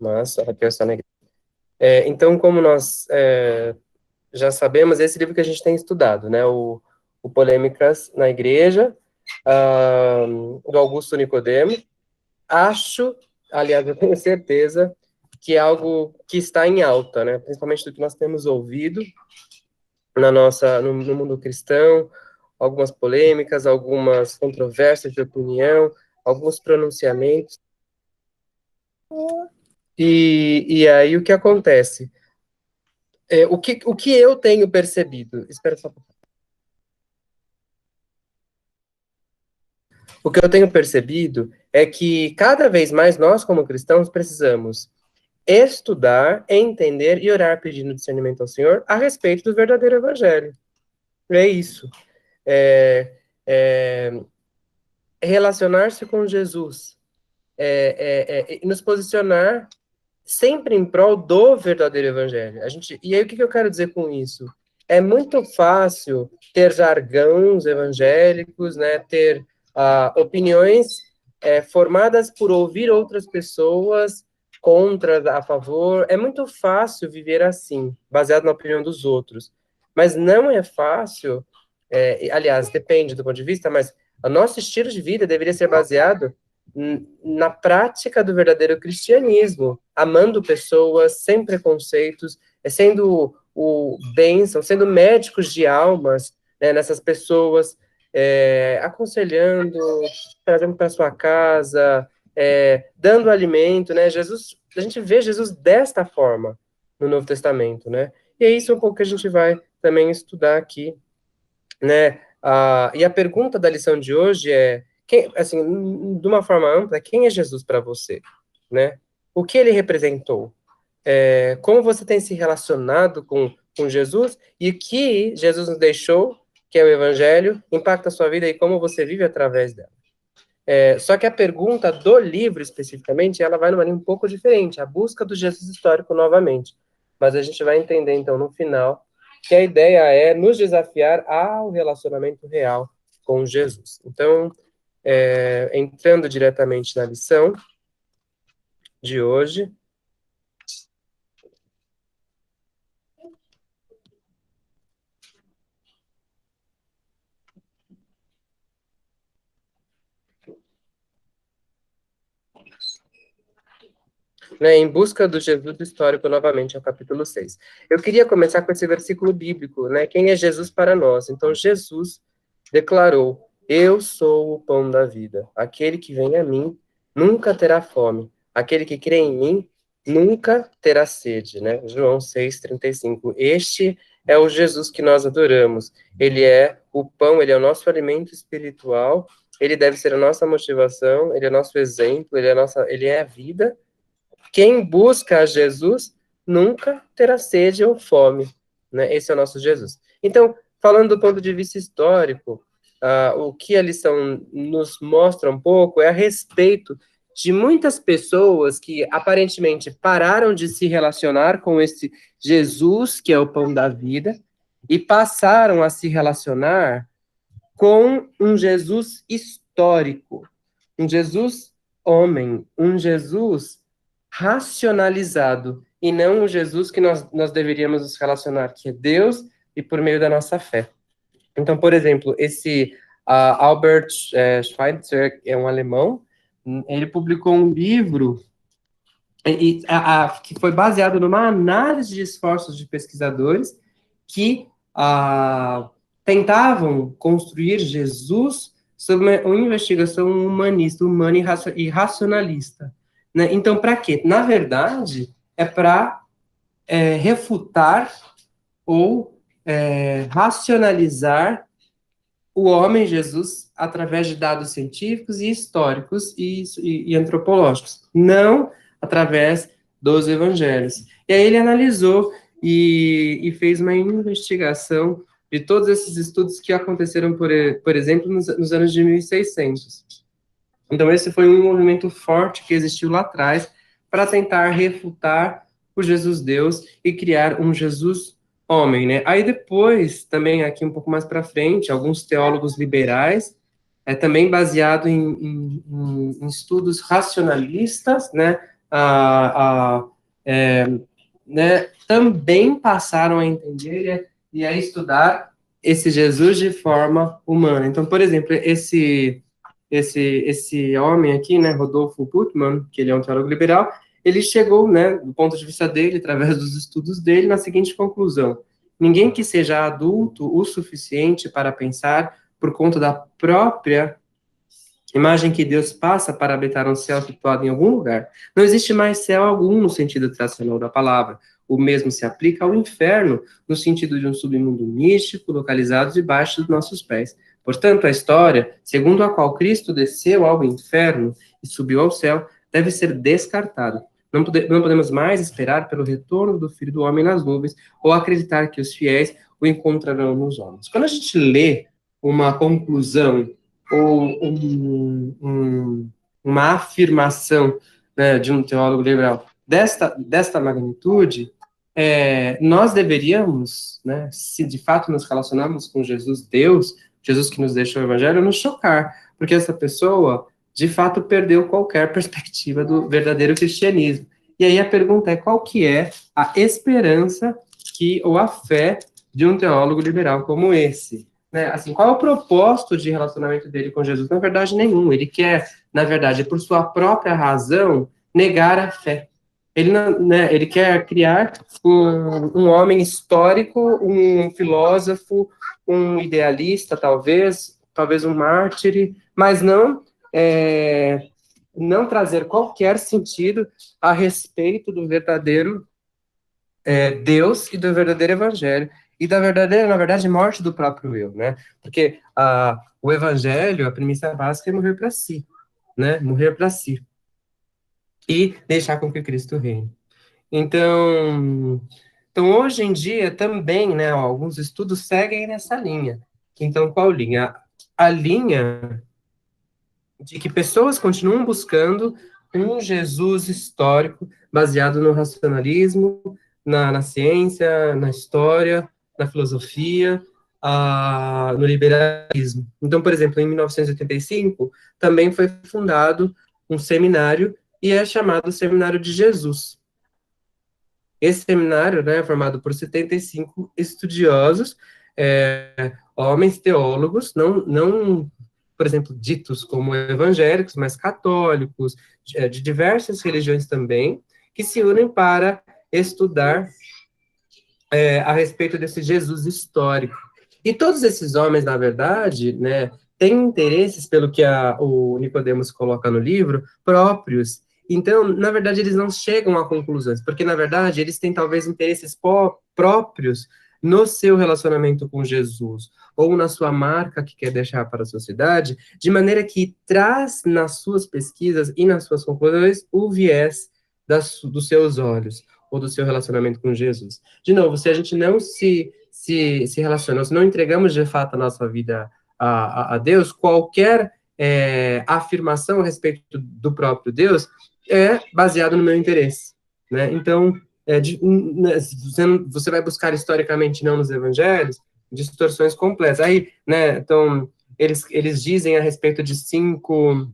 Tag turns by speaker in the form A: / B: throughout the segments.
A: Mas a Raquel está na igreja. Então, como nós já sabemos, esse livro que a gente tem estudado, né? O Polêmicas na Igreja, do Augusto Nicodemo. Acho, aliás, eu tenho certeza que é algo que está em alta, né? Principalmente do que nós temos ouvido no mundo cristão, algumas polêmicas, algumas controvérsias de opinião, alguns pronunciamentos. E aí o que acontece? O que eu tenho percebido? Espera só. O que eu tenho percebido é que cada vez mais nós, como cristãos, precisamos estudar, entender e orar pedindo discernimento ao Senhor a respeito do verdadeiro evangelho. É isso. É, é, relacionar-se com Jesus. Nos posicionar sempre em prol do verdadeiro evangelho. E aí, o que eu quero dizer com isso? É muito fácil ter jargões evangélicos, né, ter opiniões formadas por ouvir outras pessoas contra, a favor. É muito fácil viver assim, baseado na opinião dos outros. Mas não é fácil, aliás, depende do ponto de vista, mas o nosso estilo de vida deveria ser baseado na prática do verdadeiro cristianismo, amando pessoas sem preconceitos, sendo o bênção, sendo médicos de almas, né, nessas pessoas, aconselhando, trazendo para sua casa, dando alimento, né? Jesus, a gente vê Jesus desta forma no Novo Testamento, né? E é isso um pouco que a gente vai também estudar aqui, né? E a pergunta da lição de hoje é, assim, de uma forma ampla, quem é Jesus para você, né? O que ele representou? Como você tem se relacionado com Jesus e o que Jesus nos deixou, que é o Evangelho, impacta a sua vida e como você vive através dela. Só que a pergunta do livro, especificamente, ela vai numa linha um pouco diferente, a busca do Jesus histórico novamente. Mas a gente vai entender, então, no final, que a ideia é nos desafiar ao relacionamento real com Jesus. Então, entrando diretamente na lição de hoje, né, em busca do Jesus histórico novamente, é o capítulo 6. Eu queria começar com esse versículo bíblico, né? Quem é Jesus para nós? Então, Jesus declarou: Eu sou o pão da vida. Aquele que vem a mim nunca terá fome. Aquele que crê em mim nunca terá sede, né? João 6,35. Este é o Jesus que nós adoramos. Ele é o pão, ele é o nosso alimento espiritual, ele deve ser a nossa motivação, ele é nosso exemplo, ele é a vida. Quem busca a Jesus nunca terá sede ou fome, né? Esse é o nosso Jesus. Então, falando do ponto de vista histórico, o que a lição nos mostra um pouco é a respeito de muitas pessoas que aparentemente pararam de se relacionar com esse Jesus, que é o pão da vida, e passaram a se relacionar com um Jesus histórico, um Jesus homem, um Jesus racionalizado, e não o Jesus que nós deveríamos nos relacionar, que é Deus e por meio da nossa fé. Então, por exemplo, esse Albert Schweitzer é um alemão, ele publicou um livro que foi baseado numa análise de esforços de pesquisadores que tentavam construir Jesus sob uma investigação humanista, humana e racionalista. Né? Então, para quê? Na verdade, é para refutar ou racionalizar o homem Jesus através de dados científicos e históricos e antropológicos, não através dos evangelhos. E aí ele analisou e fez uma investigação de todos esses estudos que aconteceram, por exemplo, nos anos de 1600. Então, esse foi um movimento forte que existiu lá atrás para tentar refutar o Jesus Deus e criar um Jesus homem, né? Aí depois, também aqui um pouco mais para frente, alguns teólogos liberais, também baseado em estudos racionalistas, né? a, a, é, né, também passaram a entender e a estudar esse Jesus de forma humana. Então, por exemplo, esse homem aqui, né, Rodolfo Putman, que ele é um teólogo liberal, ele chegou, né, do ponto de vista dele, através dos estudos dele, na seguinte conclusão: ninguém que seja adulto o suficiente para pensar por conta da própria imagem que Deus passa para habitar um céu situado em algum lugar. Não existe mais céu algum no sentido tradicional da palavra. O mesmo se aplica ao inferno, no sentido de um submundo místico localizado debaixo dos nossos pés. Portanto, a história, segundo a qual Cristo desceu ao inferno e subiu ao céu, deve ser descartada. Não podemos mais esperar pelo retorno do Filho do Homem nas nuvens ou acreditar que os fiéis o encontrarão nos homens. Quando a gente lê uma conclusão ou uma afirmação, né, de um teólogo liberal desta magnitude, nós deveríamos, né, se de fato nos relacionarmos com Jesus, Deus, Jesus que nos deixou o Evangelho, nos chocar, porque essa pessoa, de fato, perdeu qualquer perspectiva do verdadeiro cristianismo. E aí a pergunta é, qual que é a esperança ou a fé de um teólogo liberal como esse? Né, assim, qual é o propósito de relacionamento dele com Jesus? Na verdade, nenhum. Ele quer, na verdade, por sua própria razão, negar a fé. Ele, né, ele quer criar um homem histórico, um filósofo, um idealista, talvez um mártir, mas não trazer qualquer sentido a respeito do verdadeiro Deus e do verdadeiro evangelho, e da verdadeira, na verdade, morte do próprio eu, né? Porque o evangelho, a premissa básica é morrer para si, né? Morrer para si. E deixar com que Cristo reine. Então, hoje em dia, também, né, alguns estudos seguem nessa linha. Então, qual linha? A linha de que pessoas continuam buscando um Jesus histórico baseado no racionalismo, na ciência, na história, na filosofia, no liberalismo. Então, por exemplo, em 1985, também foi fundado um seminário, e é chamado Seminário de Jesus. Esse seminário, né, é formado por 75 estudiosos, homens teólogos, não, por exemplo, ditos como evangélicos, mas católicos, de diversas religiões também, que se unem para estudar a respeito desse Jesus histórico. E todos esses homens, na verdade, né, têm interesses, pelo que o Nicodemos coloca no livro, próprios. Então, na verdade, eles não chegam a conclusões, porque, na verdade, eles têm talvez interesses próprios no seu relacionamento com Jesus, ou na sua marca que quer deixar para a sociedade, de maneira que traz nas suas pesquisas e nas suas conclusões o viés dos seus olhos, ou do seu relacionamento com Jesus. De novo, se a gente não se relaciona, se não entregamos de fato a nossa vida a Deus, qualquer afirmação a respeito do próprio Deus é baseado no meu interesse, né? Então, você vai buscar historicamente, não nos evangelhos, distorções completas. Aí, né, então, eles dizem a respeito de cinco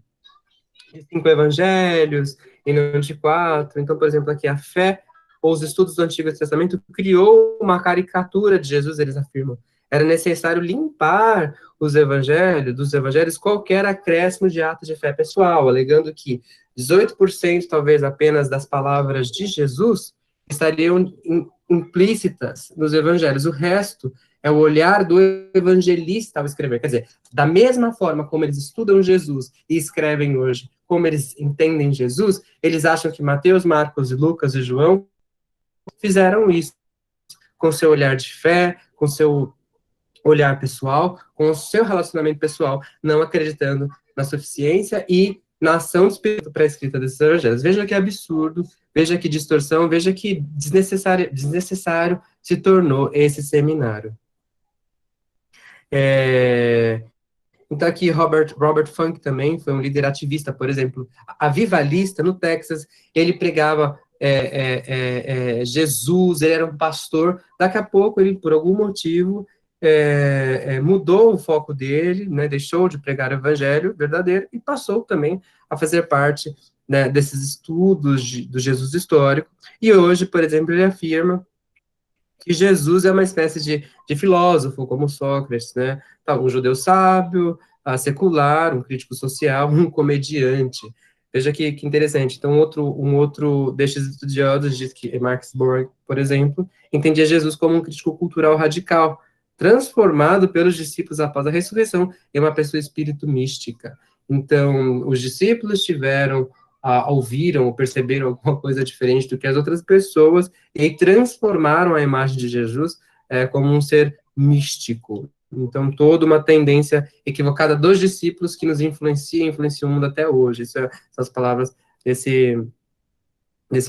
A: evangelhos, e não de quatro. Então, por exemplo, aqui a fé ou os estudos do Antigo Testamento criou uma caricatura de Jesus, eles afirmam. Era necessário limpar dos evangelhos, qualquer acréscimo de ato de fé pessoal, alegando que 18% talvez apenas das palavras de Jesus estariam implícitas nos evangelhos. O resto é o olhar do evangelista ao escrever. Quer dizer, da mesma forma como eles estudam Jesus e escrevem hoje, como eles entendem Jesus, eles acham que Mateus, Marcos, Lucas e João fizeram isso com seu olhar de fé, com seu olhar pessoal, com o seu relacionamento pessoal, não acreditando na suficiência e na ação do Espírito para a escrita desses evangelhos. Veja que absurdo, veja que distorção, veja que desnecessário se tornou esse seminário. Então aqui Robert Funk também foi um líder ativista, por exemplo, avivalista no Texas, ele pregava Jesus, ele era um pastor, daqui a pouco ele, por algum motivo, mudou o foco dele, né, deixou de pregar o evangelho verdadeiro e passou também a fazer parte né, desses estudos do Jesus histórico, e hoje, por exemplo, ele afirma que Jesus é uma espécie de filósofo, como Sócrates, né? Tá, um judeu sábio, secular, um crítico social, um comediante. Veja que interessante. Então, um outro destes estudiosos diz que Max Borg, por exemplo, entendia Jesus como um crítico cultural radical, transformado pelos discípulos após a ressurreição em uma pessoa espírito mística. Então, os discípulos ouviram ou perceberam alguma coisa diferente do que as outras pessoas e transformaram a imagem de Jesus como um ser místico. Então, toda uma tendência equivocada dos discípulos que nos influencia o mundo até hoje. São as palavras desse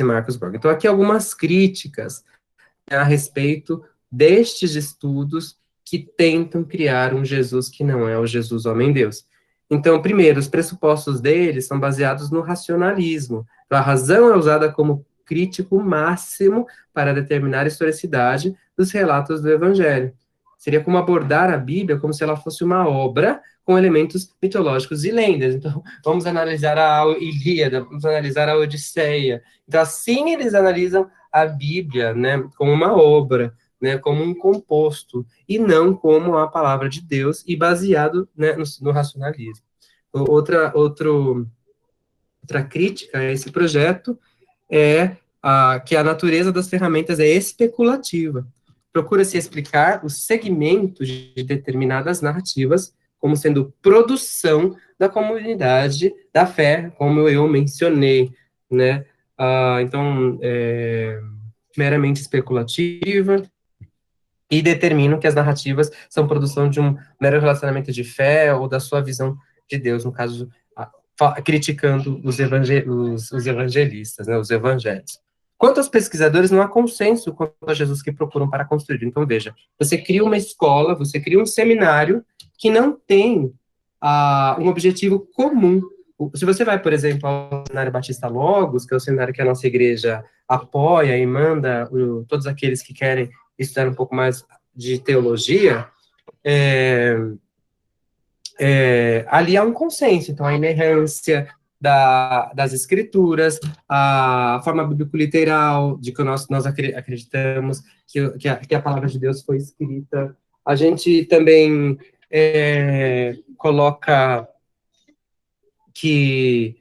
A: Marcos Borg. Então, aqui algumas críticas a respeito destes estudos que tentam criar um Jesus que não é o Jesus homem-deus. Então, primeiro, os pressupostos deles são baseados no racionalismo. Então, a razão é usada como crítico máximo para determinar a historicidade dos relatos do Evangelho. Seria como abordar a Bíblia como se ela fosse uma obra com elementos mitológicos e lendas. Então, vamos analisar a Ilíada, vamos analisar a Odisseia. Então, assim eles analisam a Bíblia, né, como uma obra, né, como um composto, e não como a palavra de Deus, e baseado, né, no racionalismo. Outra crítica a esse projeto é que a natureza das ferramentas é especulativa. Procura-se explicar os segmentos de determinadas narrativas como sendo produção da comunidade da fé, como eu mencionei, né? Então, meramente especulativa, e determinam que as narrativas são produção de um mero relacionamento de fé ou da sua visão de Deus, no caso, criticando os evangelistas, né, os evangelhos. Quanto aos pesquisadores, não há consenso quanto a Jesus que procuram para construir. Então, veja, você cria uma escola, você cria um seminário que não tem um objetivo comum. Se você vai, por exemplo, ao Seminário Batista Logos, que é o seminário que a nossa igreja apoia e manda todos aqueles que querem estudar um pouco mais de teologia, ali há um consenso. Então, a inerrância das escrituras, a forma bíblico-literal de que nós acreditamos que a palavra de Deus foi escrita. A gente também coloca que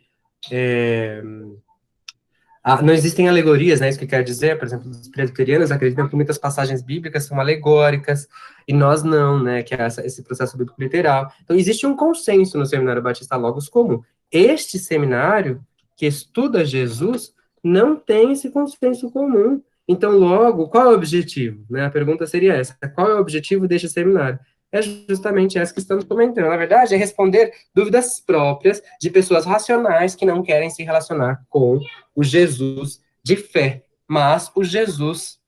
A: não existem alegorias, né? Isso que quer dizer, por exemplo, os presbiterianos acreditam que muitas passagens bíblicas são alegóricas, e nós não, né? Que é esse processo bíblico literal. Então, existe um consenso no Seminário Batista Logos comum. Este seminário, que estuda Jesus, não tem esse consenso comum. Então, logo, qual é o objetivo? Né? A pergunta seria essa: qual é o objetivo deste seminário? É justamente essa que estamos comentando. Na verdade, é responder dúvidas próprias de pessoas racionais que não querem se relacionar com o Jesus de fé, mas o Jesus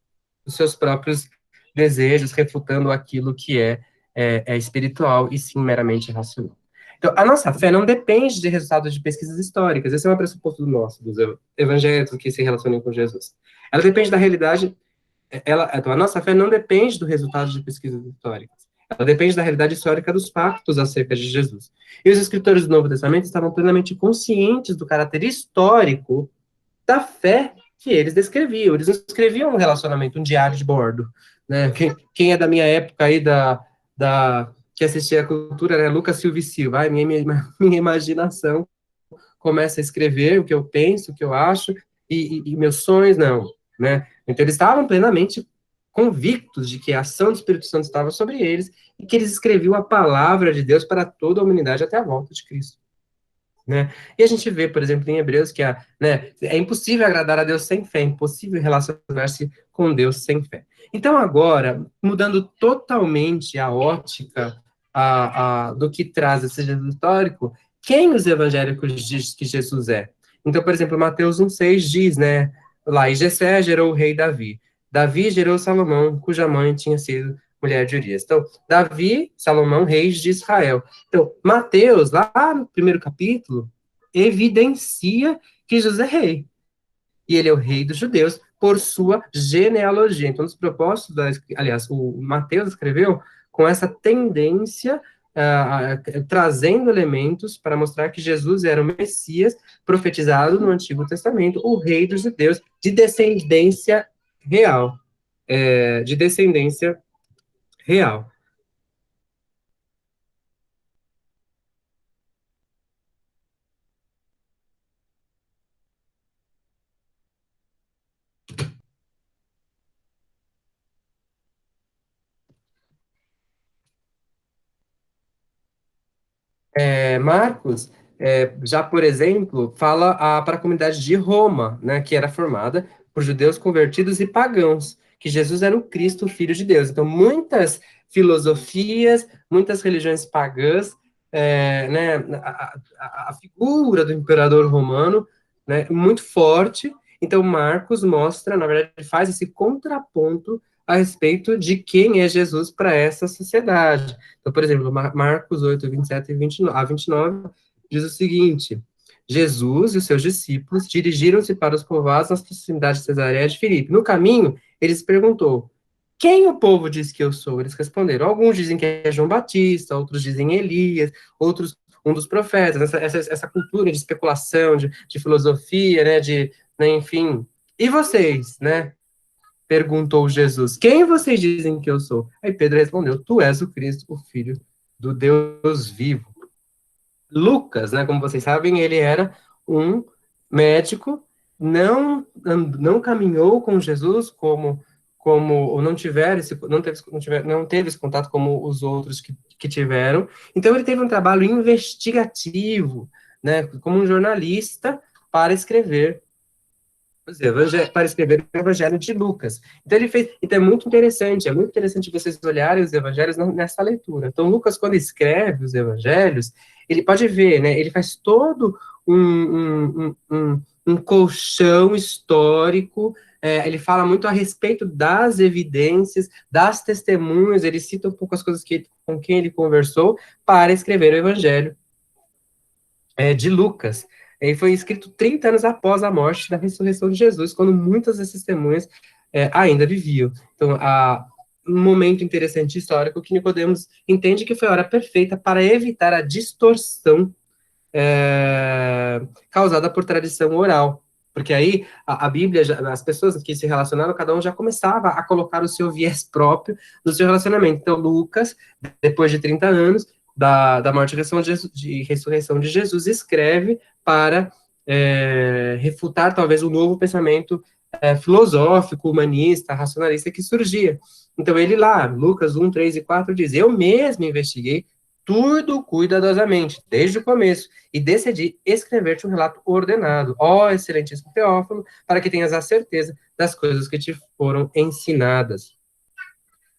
A: dos seus próprios desejos, refutando aquilo que é espiritual e sim meramente racional. Então, a nossa fé não depende de resultados de pesquisas históricas, esse é um pressuposto nosso, dos evangélicos que se relacionam com Jesus. Ela depende da realidade, então a nossa fé não depende do resultado de pesquisas históricas, ela depende da realidade histórica dos fatos acerca de Jesus. E os escritores do Novo Testamento estavam plenamente conscientes do caráter histórico da fé que eles descreviam. Eles não escreviam um relacionamento, um diário de bordo. Né? Quem é da minha época aí, que assistia a cultura, né? Lucas Silva e Silva, minha imaginação começa a escrever o que eu penso, o que eu acho, e meus sonhos, não. Né? Então, eles estavam plenamente convictos de que a ação do Espírito Santo estava sobre eles e que eles escreviam a palavra de Deus para toda a humanidade até a volta de Cristo. Né? E a gente vê, por exemplo, em Hebreus que é impossível agradar a Deus sem fé, é impossível relacionar-se com Deus sem fé. Então, agora, mudando totalmente a ótica do que traz esse Jesus histórico, quem os evangélicos dizem que Jesus é? Então, por exemplo, Mateus 1,6 diz, né, lá, e Jessé gerou o rei Davi. Davi gerou Salomão, cuja mãe tinha sido mulher de Urias. Então, Davi, Salomão, reis de Israel. Então, Mateus, lá no primeiro capítulo, evidencia que Jesus é rei. E ele é o rei dos judeus por sua genealogia. Então, os propósitos, aliás, o Mateus escreveu com essa tendência trazendo elementos para mostrar que Jesus era o Messias profetizado no Antigo Testamento, o rei dos judeus, de descendência real. De descendência real. Marcos, já por exemplo, fala para a comunidade de Roma, né, que era formada por judeus convertidos e pagãos, que Jesus era o Cristo, o Filho de Deus. Então, muitas filosofias, muitas religiões pagãs, né, a figura do imperador romano, né, muito forte. Então, Marcos mostra, na verdade, faz esse contraponto a respeito de quem é Jesus para essa sociedade. Então, por exemplo, Marcos 8, 27 e 29, a 29 diz o seguinte: Jesus e os seus discípulos dirigiram-se para os povoados nas proximidades de Cesareia de Filipe. No caminho, eles perguntou: quem o povo diz que eu sou? Eles responderam: alguns dizem que é João Batista, outros dizem Elias, outros um dos profetas. Essa cultura de especulação, de filosofia, né, enfim. E vocês, né? Perguntou Jesus: quem vocês dizem que eu sou? Aí Pedro respondeu: tu és o Cristo, o Filho do Deus vivo. Lucas, né, como vocês sabem, ele era um médico, não caminhou com Jesus ou não tiver esse, não teve esse contato como os outros que tiveram. Então ele teve um trabalho investigativo, né, como um jornalista para escrever para escrever o Evangelho de Lucas. Então ele fez, então é muito interessante vocês olharem os Evangelhos nessa leitura. Então Lucas, quando escreve os Evangelhos, ele pode ver, né? Ele faz todo um colchão histórico. Ele fala muito a respeito das evidências, das testemunhas. Ele cita um pouco as coisas com quem ele conversou para escrever o Evangelho de Lucas. Ele foi escrito 30 anos após a morte da ressurreição de Jesus, quando muitas das testemunhas ainda viviam. Então, um momento interessante histórico que Nicodemos entende que foi a hora perfeita para evitar a distorção causada por tradição oral. Porque aí a Bíblia, as pessoas que se relacionaram, cada um já começava a colocar o seu viés próprio no seu relacionamento. Então, Lucas, depois de 30 anos da morte e ressurreição de Jesus, escreve para refutar talvez um novo pensamento filosófico, humanista, racionalista que surgia. Então, ele lá, Lucas 1, 3 e 4, diz: eu mesmo investiguei tudo cuidadosamente, desde o começo, e decidi escrever-te um relato ordenado, ó excelentíssimo Teófilo, para que tenhas a certeza das coisas que te foram ensinadas.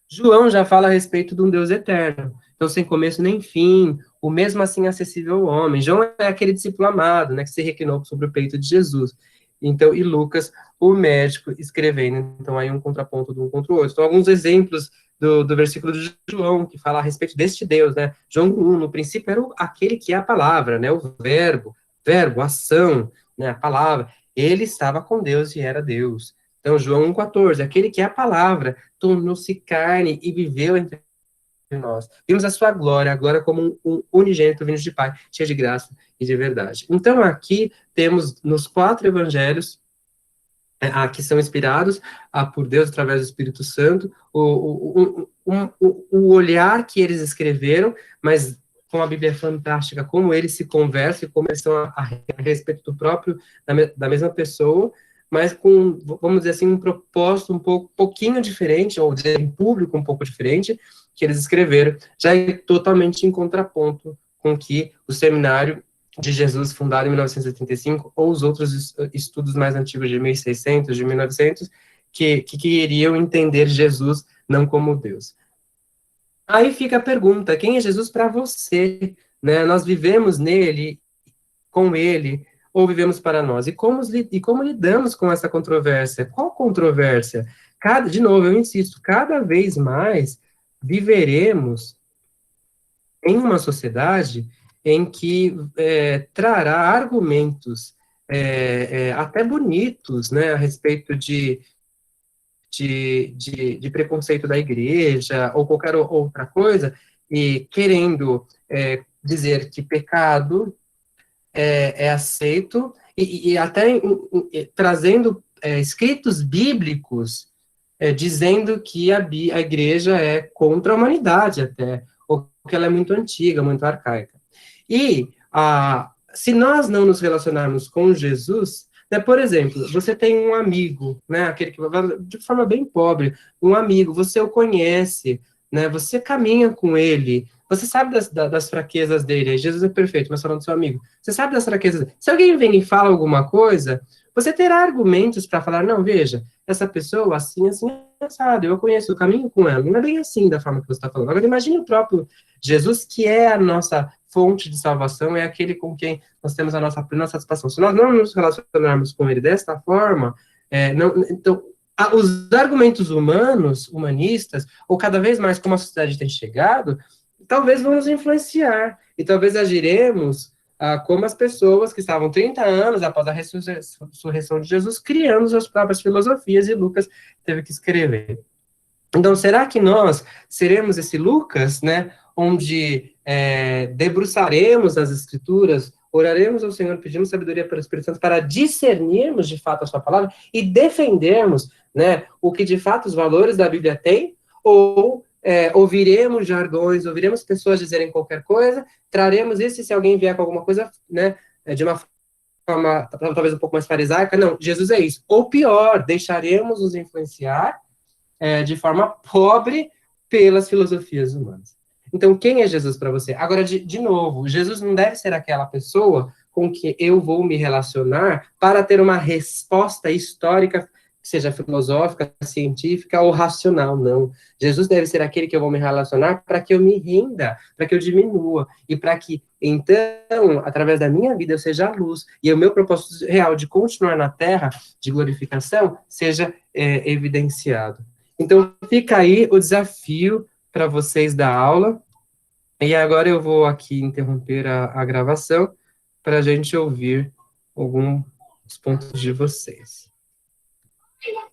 A: João já fala a respeito de um Deus eterno, então sem começo nem fim, o mesmo assim acessível ao homem. João é aquele discípulo amado, né, que se reclinou sobre o peito de Jesus. Então, e Lucas, o médico, escrevendo, então aí um contraponto de um contra o outro. Então, alguns exemplos do versículo de João, que fala a respeito deste Deus, né? João 1, no princípio era aquele que é a palavra, né? O verbo, ação, né? A palavra. Ele estava com Deus e era Deus. Então, João 1,14, aquele que é a palavra, tornou-se carne e viveu entre nós. Vimos a sua glória, a glória como um unigênito vindo de Pai, cheio de graça e de verdade. Então, aqui temos nos 4 evangelhos, que são inspirados por Deus através do Espírito Santo, o olhar que eles escreveram, mas como a Bíblia é fantástica, como eles se conversam, como eles são a respeito do próprio, da mesma pessoa, mas com, vamos dizer assim, um propósito pouquinho diferente, ou dizer, um público um pouco diferente, que eles escreveram, já é totalmente em contraponto com que o seminário de Jesus, fundado em 1985, ou os outros estudos mais antigos de 1600, de 1900, que queriam entender Jesus não como Deus. Aí fica a pergunta: quem é Jesus para você? Né? Nós vivemos nele, com ele, ou vivemos para nós? E como lidamos com essa controvérsia? Qual controvérsia? De novo, eu insisto, cada vez mais viveremos em uma sociedade em que trará argumentos até bonitos, né, a respeito de preconceito da igreja ou qualquer outra coisa, e querendo dizer que pecado é aceito, e até trazendo escritos bíblicos dizendo que a igreja é contra a humanidade até, ou que ela é muito antiga, muito arcaica. E se nós não nos relacionarmos com Jesus, né, por exemplo, você tem um amigo, né, aquele que de forma bem pobre, um amigo, você o conhece, né, você caminha com ele, você sabe das fraquezas dele, Jesus é perfeito, mas falando do seu amigo, você sabe das fraquezas dele. Se alguém vem e fala alguma coisa, você terá argumentos para falar, não, veja, essa pessoa, assim, assim, assado, eu conheço o caminho com ela, não é bem assim da forma que você está falando. Agora, imagine o próprio Jesus, que é a nossa fonte de salvação, é aquele com quem nós temos a nossa plena satisfação. Se nós não nos relacionarmos com ele desta forma, então, os argumentos humanos, humanistas, ou cada vez mais como a sociedade tem chegado, talvez vão nos influenciar, e talvez agiremos como as pessoas que estavam 30 anos após a ressurreição de Jesus, criando suas próprias filosofias, e Lucas teve que escrever. Então, será que nós seremos esse Lucas, né, onde debruçaremos as Escrituras, oraremos ao Senhor, pedimos sabedoria pelo Espírito Santo para discernirmos de fato a sua palavra e defendermos, né, o que de fato os valores da Bíblia têm, ou ouviremos jargões, ouviremos pessoas dizerem qualquer coisa, traremos isso, e se alguém vier com alguma coisa, né, de uma forma talvez um pouco mais farisaica, não, Jesus é isso. Ou pior, deixaremos nos influenciar de forma pobre pelas filosofias humanas. Então, quem é Jesus para você? Agora, de novo, Jesus não deve ser aquela pessoa com que eu vou me relacionar para ter uma resposta histórica, que seja filosófica, científica ou racional, não. Jesus deve ser aquele que eu vou me relacionar para que eu me renda, para que eu diminua, e para que, então, através da minha vida, eu seja a luz, e o meu propósito real de continuar na Terra, de glorificação, seja evidenciado. Então, fica aí o desafio para vocês da aula. E agora eu vou aqui interromper a gravação para a gente ouvir alguns pontos de vocês.